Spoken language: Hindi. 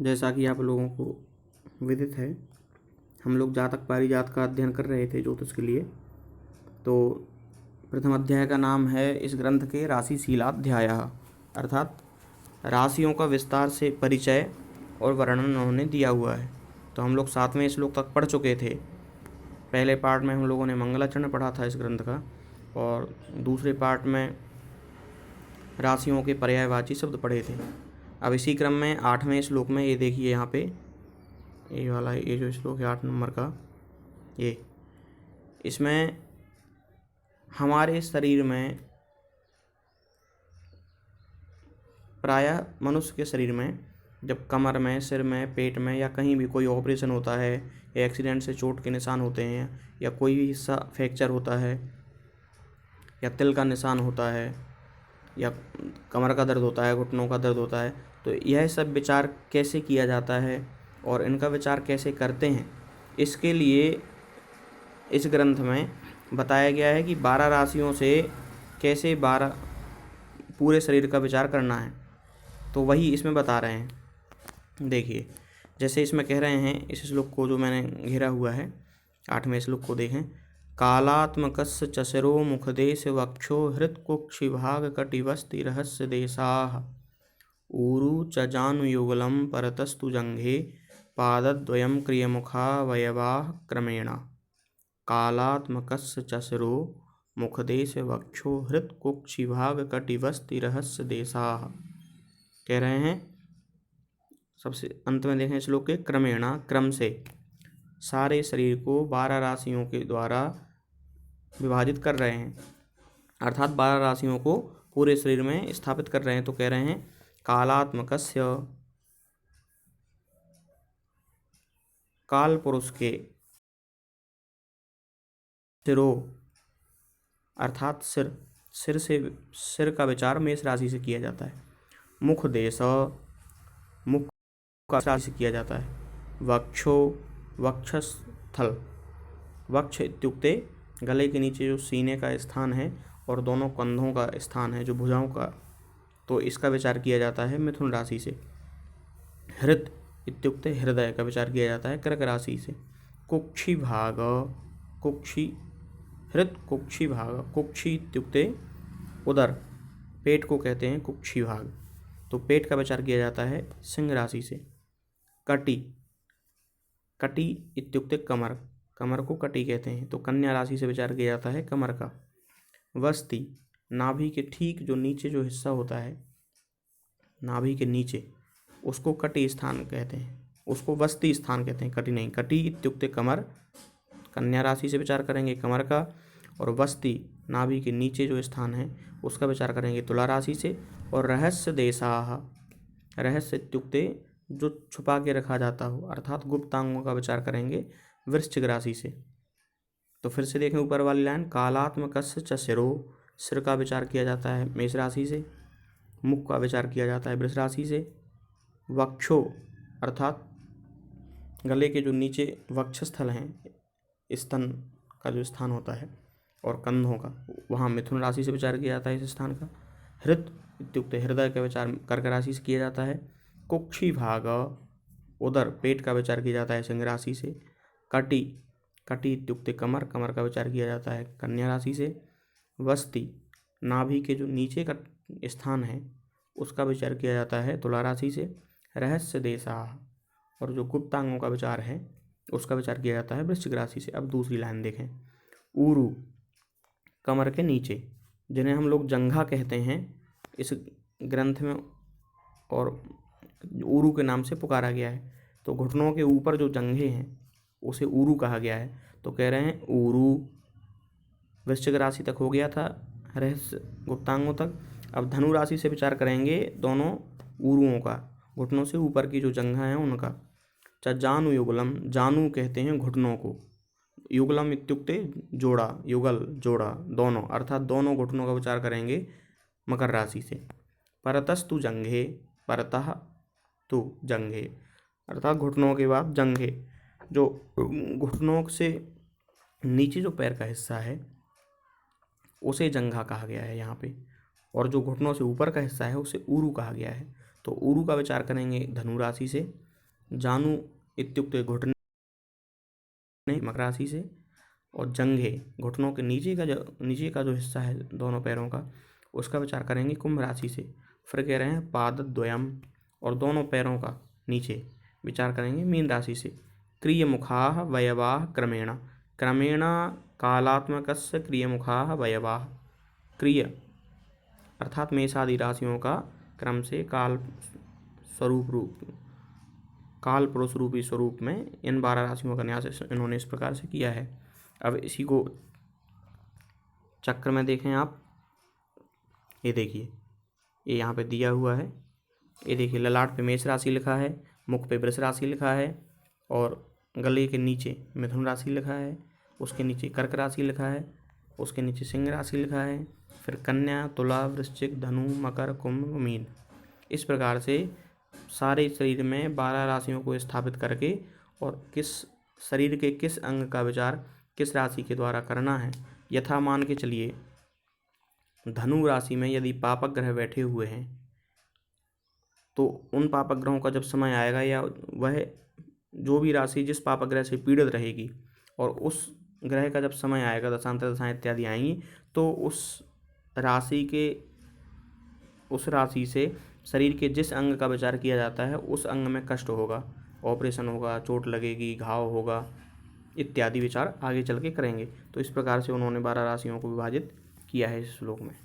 जैसा कि आप लोगों को विदित है, हम लोग जातक पारिजात का अध्ययन कर रहे थे ज्योतिष के लिए। तो प्रथम अध्याय का नाम है इस ग्रंथ के राशिशीलाध्यायः, अर्थात राशियों का विस्तार से परिचय और वर्णन उन्होंने दिया हुआ है। तो हम लोग 7वें श्लोक तक पढ़ चुके थे। पहले पार्ट में हम लोगों ने मंगलाचरण पढ़ा था इस ग्रंथ का, और दूसरे पार्ट में राशियों के पर्यायवाची शब्द पढ़े थे। अब इसी क्रम में 8वें श्लोक में ये देखिए, यहाँ पे ये वाला, ये जो श्लोक है 8 नंबर का, ये इसमें हमारे शरीर में प्रायः मनुष्य के शरीर में जब कमर में, सिर में, पेट में या कहीं भी कोई ऑपरेशन होता है या एक्सीडेंट से चोट के निशान होते हैं या कोई भी हिस्सा फ्रैक्चर होता है या तिल का निशान होता है या कमर का दर्द होता है, घुटनों का दर्द होता है, तो यह सब विचार कैसे किया जाता है और इनका विचार कैसे करते हैं, इसके लिए इस ग्रंथ में बताया गया है कि 12 राशियों से कैसे 12 पूरे शरीर का विचार करना है। तो वही इसमें बता रहे हैं। देखिए, जैसे इसमें कह रहे हैं, इस श्लोक को जो मैंने घेरा हुआ है 8वें श्लोक को देखें। कालात्मकस्य च शिरो मुखदेश वक्षो हृत्कुक्षिभाग कटिवस्ति रहस्य देशाः ऊरु च जानुयुगलं परतस्तु जंघे पादद्वयं क्रियमुखावयवाः क्रमेण। कालात्मकस्य च शिरो मुखदेश वक्षो हृत्कुक्षिभाग कटिवस्ति रहस्य देशाः। कह रहे हैं, सबसे अंत में देखें श्लोक के, क्रमेण, क्रम से सारे शरीर को 12 राशियों के द्वारा विभाजित कर रहे हैं, अर्थात 12 राशियों को पूरे शरीर में स्थापित कर रहे हैं। तो कह रहे हैं कालात्मकस्य, काल पुरुष के, शिरो अर्थात सिर, सिर का विचार मेष राशि से किया जाता है। मुख देश, मुख का राशि से किया जाता है। वक्षो, वक्षस्थल, वक्ष इत्युक्ते गले के नीचे जो सीने का स्थान है और दोनों कंधों का स्थान है, जो भुजाओं का, तो इसका विचार किया जाता है मिथुन राशि से। हृत इत्युक्ते हृदय का विचार किया जाता है कर्क राशि से। कुक्षि भाग, कुक्षि, हृत कुक्षि भाग, कुक्षि इत्युक्ते उदर, पेट को कहते हैं कुक्षि भाग, तो पेट का विचार किया जाता है सिंह राशि से। कटी, कटी इत्युक्ते कमर, कमर को कटी कहते हैं, तो कन्या राशि से विचार किया जाता है कमर का। वस्ति, नाभि के ठीक जो नीचे जो हिस्सा होता है, नाभि के नीचे, उसको कटी स्थान कहते हैं, उसको वस्ति स्थान कहते हैं, कटी नहीं। कटी इत्युक्ते कमर, कन्या राशि से विचार करेंगे कमर का, और वस्ति नाभि के नीचे जो स्थान है उसका विचार करेंगे तुला राशि से। और रहस्य देशाः, रहस्य इत्युक्ते जो छुपा के रखा जाता हो, अर्थात गुप्तांगों का विचार करेंगे वृश्चिक राशि से। तो फिर से देखें ऊपर वाली लाइन, कालात्मकस्य च शिरो, सिर का विचार किया जाता है मेष राशि से, मुख का विचार किया जाता है वृष राशि से। वक्षो अर्थात गले के जो नीचे वक्षस्थल हैं, स्तन का जो स्थान होता है और कंधों का, वहाँ मिथुन राशि से विचार किया जाता है इस स्थान का। हृत इत्युक्ते हृदय का विचार कर्क राशि से किया जाता है। कुक्षि भाग, उदर, पेट का विचार किया जाता है सिंह राशि से। कटी, कटी इत्युक्ते कमर, कमर का विचार किया जाता है कन्या राशि से। वस्ति, नाभि के जो नीचे का स्थान है उसका विचार किया जाता है तुला राशि से। रहस्य देशाः, और जो गुप्तांगों का विचार है उसका विचार किया जाता है वृश्चिक राशि से। अब दूसरी लाइन देखें, ऊरु, कमर के नीचे, जिन्हें हम लोग जंघा कहते हैं इस ग्रंथ में, और ऊरु के नाम से पुकारा गया है। तो घुटनों के ऊपर जो जंघे हैं उसे ऊरु कहा गया है। तो कह रहे हैं ऊरु, वृश्चिक राशि तक हो गया था, रहस्य गुप्तांगों तक। अब धनु राशि से विचार करेंगे दोनों ऊरुओं का, घुटनों से ऊपर की जो जंघा है उनका। जानु युगलम, जानु कहते हैं घुटनों को, युगलम इत्युक्ते जोड़ा, युगल जोड़ा, दोनों, अर्थात दोनों घुटनों का विचार करेंगे मकर राशि से। परतस्तु जंघे, परतः तु जंघे, अर्थात घुटनों के बाद जंघे, जो घुटनों से नीचे जो पैर का हिस्सा है उसे जंघा कहा गया है यहाँ पे, और जो घुटनों से ऊपर का हिस्सा है उसे ऊरु कहा गया है। तो ऊरु का विचार करेंगे धनु राशि से। जानु इत्युक्ते घुटने मकर राशि से, और जंघे घुटनों के नीचे का जो हिस्सा है दोनों पैरों का, उसका विचार करेंगे कुंभ राशि से। फिर कह रहे हैं पादद्वयम, और दोनों पैरों का नीचे विचार करेंगे मीन राशि से। क्रियमुखाः वयवाः क्रमेण, क्रमेण कालात्मकस्य क्रियमुखाः वयवाः। क्रिय अर्थात मेषादि राशियों का क्रम से काल पुरुष रूपी स्वरूप में इन 12 राशियों का न्यास इन्होंने इस प्रकार से किया है। अब इसी को चक्र में देखें आप, ये देखिए, ये यहाँ पे दिया हुआ है, ये देखिए ललाट पे मेष राशि लिखा है, मुख पे वृष राशि लिखा है, और गले के नीचे मिथुन राशि लिखा है, उसके नीचे कर्क राशि लिखा है, उसके नीचे सिंह राशि लिखा है, फिर कन्या, तुला, वृश्चिक, धनु, मकर, कुंभ, मीन। इस प्रकार से सारे शरीर में 12 राशियों को स्थापित करके और शरीर के किस अंग का विचार किस राशि के द्वारा करना है, यथा मान के चलिए धनु राशि में यदि पापक ग्रह बैठे हुए हैं तो उन पापक ग्रहों का जब समय आएगा, या वह जो भी राशि जिस पापक ग्रह से पीड़ित रहेगी और उस ग्रह का जब समय आएगा, दशांतर दशाएं इत्यादि आएंगी, तो उस राशि से शरीर के जिस अंग का विचार किया जाता है उस अंग में कष्ट होगा, ऑपरेशन होगा, चोट लगेगी, घाव होगा इत्यादि विचार आगे चल के करेंगे। तो इस प्रकार से उन्होंने 12 राशियों को विभाजित किया है इस श्लोक में।